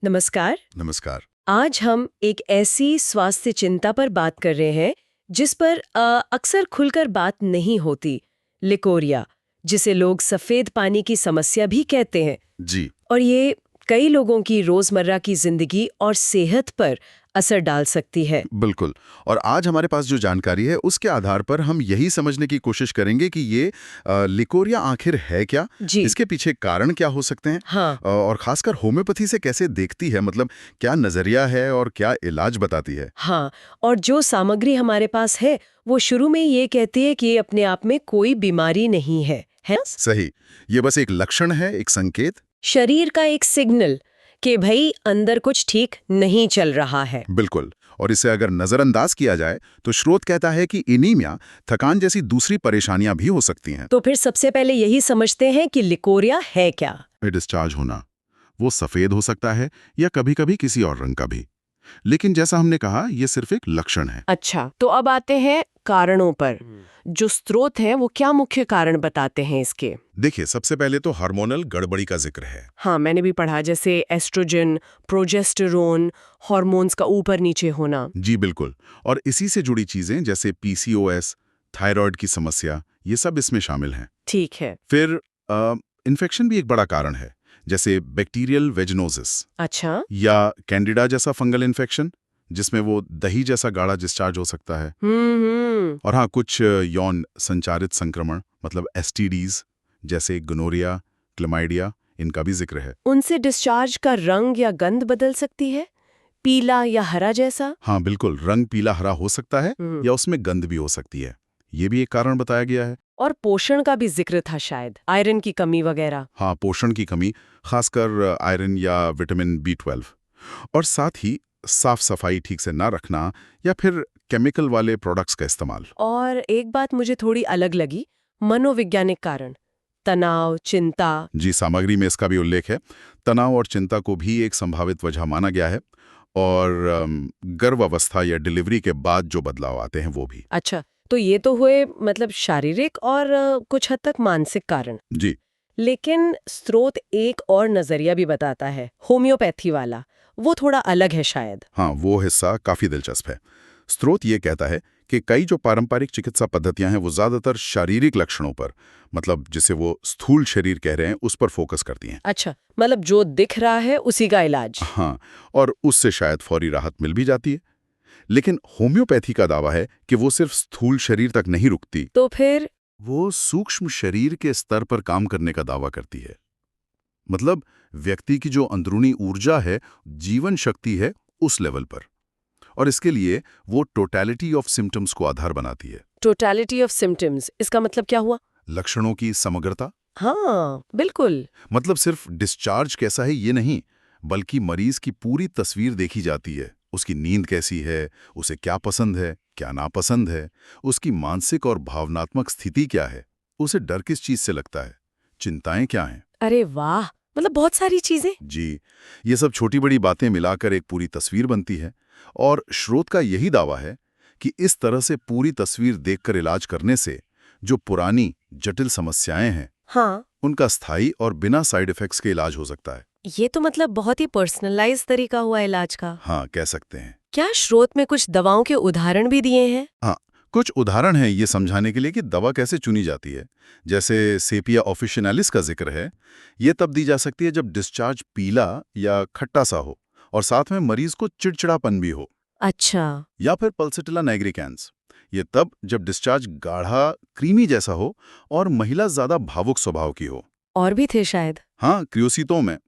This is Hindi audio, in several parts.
नमस्कार। नमस्कार। आज हम एक ऐसी स्वास्थ्य चिंता पर बात कर रहे हैं जिस पर अक्सर खुलकर बात नहीं होती, लिकोरिया, जिसे लोग सफेद पानी की समस्या भी कहते हैं। जी, और ये कई लोगों की रोजमर्रा की जिंदगी और सेहत पर असर डाल सकती है। बिल्कुल। और आज हमारे पास जो जानकारी है उसके आधार पर हम यही समझने की कोशिश करेंगे कि ये लिकोरिया आखिर है क्या? जी इसके पीछे कारण क्या हो सकते हैं? हाँ। और खासकर होम्योपैथी से कैसे देखती है, मतलब क्या नजरिया है और क्या इलाज बताती है? हाँ, और जो सामग्री हमारे पास है वो शुरू में ये कहती है कि ये अपने आप में कोई बीमारी नहीं है? सही। ये बस एक लक्षण है, एक संकेत। शरीर का एक सिग्नल कि भाई अंदर कुछ ठीक नहीं चल रहा है। बिल्कुल। और इसे अगर नजरअंदाज किया जाए तो स्रोत कहता है कि एनीमिया, थकान जैसी दूसरी परेशानियां भी हो सकती हैं। तो फिर सबसे पहले यही समझते हैं कि लिकोरिया है क्या। डिस्चार्ज होना, वो सफेद हो सकता है या कभी-कभी किसी और रंग का भी। लेकिन जैसा हमने कहा, ये सिर्फ एक लक्षण है। अच्छा, तो अब आते हैं कारणों पर। जो स्रोत हैं वो क्या मुख्य कारण बताते हैं इसके? देखिए, सबसे पहले तो हार्मोनल गड़बड़ी का जिक्र है। हाँ, मैंने भी पढ़ा, जैसे एस्ट्रोजन, प्रोजेस्टेरोन, हार्मोन्स का ऊपर नीचे होना। जी बिल्कुल। और इसी से जुड़ी चीजें जैसे पीसीओएस, थायराइड की समस्या, ये सब इसमें शामिल हैं। ठीक है। फिर इन्फेक्शन भी एक बड़ा कारण है, जैसे बैक्टीरियल वेजिनोसिस अच्छा। या कैंडिडा जैसा फंगल इन्फेक्शन, जिसमें वो दही जैसा गाढ़ा डिस्चार्ज हो सकता है। हम्म। और हाँ, कुछ यौन संचारित संक्रमण, मतलब एसटीडीज, जैसे गोनोरिया, क्लमाइडिया, इनका भी जिक्र है। उनसे डिस्चार्ज का रंग या गंध बदल सकती है, पीला या हरा जैसा? हाँ बिल्कुल, रंग पीला हरा हो सकता है या उसमें गंध भी हो सकती है। ये भी एक कारण बताया गया है। और पोषण का भी जिक्र था शायद, आयरन की कमी वगैरह। हाँ, पोषण की कमी, खासकर आयरन या विटामिन B12। और साथ ही साफ सफाई ठीक से ना रखना या फिर केमिकल वाले प्रोडक्ट्स का इस्तेमाल। और एक बात मुझे थोड़ी अलग लगी, मनोवैज्ञानिक कारण, तनाव, चिंता। जी, सामग्री में इसका भी उल्लेख है। तनाव और चिंता को भी एक संभावित वजह माना गया है। और गर्भावस्था या डिलीवरी के बाद जो बदलाव आते हैं वो भी। अच्छा, तो ये तो हुए मतलब शारीरिक और कुछ हद तक मानसिक कारण। जी लेकिन स्रोत एक और नजरिया भी बताता है, होम्योपैथी वाला। वो थोड़ा अलग है शायद। हाँ, वो हिस्सा काफी दिलचस्प है। स्रोत ये कहता है कि कई जो पारंपरिक चिकित्सा पद्धतियां हैं वो ज्यादातर शारीरिक लक्षणों पर, मतलब जिसे वो स्थूल शरीर कह रहे हैं, उस पर फोकस करती हैं। अच्छा, मतलब जो दिख रहा है उसी का इलाज। हाँ, और उससे शायद फौरी राहत मिल भी जाती है। लेकिन होम्योपैथी का दावा है कि वो सिर्फ स्थूल शरीर तक नहीं रुकती, तो फिर? वो सूक्ष्म शरीर के स्तर पर काम करने का दावा करती है। मतलब व्यक्ति की जो अंदरूनी ऊर्जा है, जीवन शक्ति है, उस लेवल पर। और इसके लिए वो टोटलिटी ऑफ सिम्टम्स को आधार बनाती है। टोटलिटी ऑफ सिम्टम्स, इसका मतलब क्या हुआ? लक्षणों की समग्रता। हाँ, बिल्कुल। मतलब सिर्फ डिस्चार्ज कैसा है ये नहीं, बल्कि मरीज की पूरी तस्वीर देखी जाती है। उसकी नींद कैसी है, उसे क्या पसंद है, क्या नापसंद है, उसकी मानसिक और भावनात्मक स्थिति क्या है, उसे डर किस चीज से लगता है, चिंताएं क्या हैं। अरे वाह, मतलब बहुत सारी चीजें। जी, ये सब छोटी बड़ी बातें मिलाकर एक पूरी तस्वीर बनती है। और स्रोत का यही दावा है कि इस तरह से पूरी तस्वीर देखकर इलाज करने से जो पुरानी जटिल समस्याएं हैं, हाँ, उनका स्थायी और बिना साइड इफेक्ट्स के इलाज हो सकता है। ये तो मतलब बहुत ही पर्सनलाइज तरीका हुआ इलाज का। हाँ, कह सकते हैं। क्या स्रोत में कुछ दवाओं के उदाहरण भी दिए हैं? हाँ, कुछ उदाहरण हैं ये समझाने के लिए कि दवा कैसे चुनी जाती है। जैसे सेपिया ऑफिशिनालिस का जिक्र है। ये तब दी जा सकती है जब डिस्चार्ज पीला या खट्टा सा हो और साथ में मरीज को चिड़चिड़ापन भी हो। अच्छा। या फिर पल्सिटिला नाइग्रिकैंस, ये तब जब डिस्चार्ज गाढ़ा क्रीमी जैसा हो और महिला ज्यादा भावुक स्वभाव की हो। और भी थे शायद। हाँ, क्रियोसितों में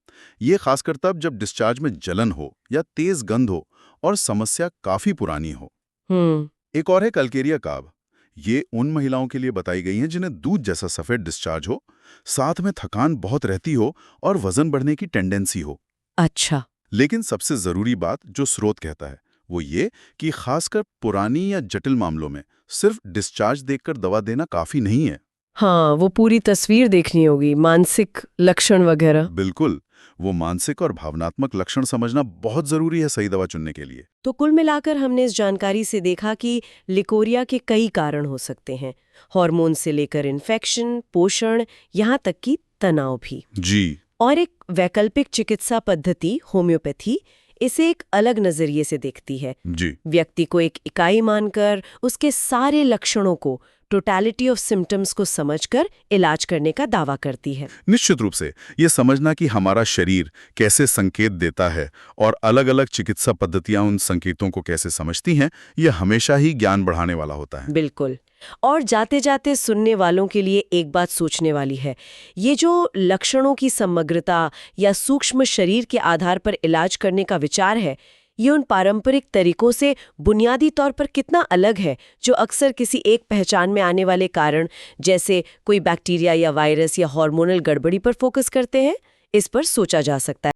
ये खासकर तब जब डिस्चार्ज में जलन हो या तेज गंध हो और समस्या काफी पुरानी हो। हम्म। एक और है कल्केरिया काब। ये उन महिलाओं के लिए बताई गई हैं जिन्हें दूध जैसा सफेद डिस्चार्ज हो, साथ में थकान बहुत रहती हो और वजन बढ़ने की टेंडेंसी हो। अच्छा। लेकिन सबसे जरूरी बात जो स्रोत कहता है वो ये कि खासकर पुरानी या जटिल मामलों में सिर्फ डिस्चार्ज देखकर दवा देना काफी नहीं है। हाँ, वो पूरी तस्वीर देखनी होगी, मानसिक लक्षण वगैरह। बिल्कुल, वो मानसिक और भावनात्मक लक्षण समझना बहुत जरूरी है सही दवा चुनने के लिए। तो कुल मिलाकर हमने इस जानकारी से देखा कि लिकोरिया के कई कारण हो सकते हैं, हार्मोन से लेकर इन्फेक्शन, पोषण, यहाँ तक कि तनाव भी। जी। और एक वैकल्पिक चिकित्सा पद्धति होम्योपैथी इसे एक अलग नजरिए से देखती है। जी। व्यक्ति को एक इकाई मानकर उसके सारे लक्षणों को, टोटलिटी ऑफ सिम्टम्स को समझकर इलाज करने का दावा करती है। निश्चित रूप से ये समझना कि हमारा शरीर कैसे संकेत देता है और अलग-अलग चिकित्सा पद्धतियां उन संकेतों को कैसे समझती हैं, ये हमेशा ही ज्ञान बढ़ाने वाला होता है। बिल्कुल। और जाते जाते सुनने वालों के लिए एक बात सोचने वाली है, ये जो लक्षणों की समग्रता या सूक्ष्म शरीर के आधार पर इलाज करने का विचार है, ये उन पारंपरिक तरीकों से बुनियादी तौर पर कितना अलग है जो अक्सर किसी एक पहचान में आने वाले कारण जैसे कोई बैक्टीरिया या वायरस या हार्मोनल गड़बड़ी पर फोकस करते हैं। इस पर सोचा जा सकता है।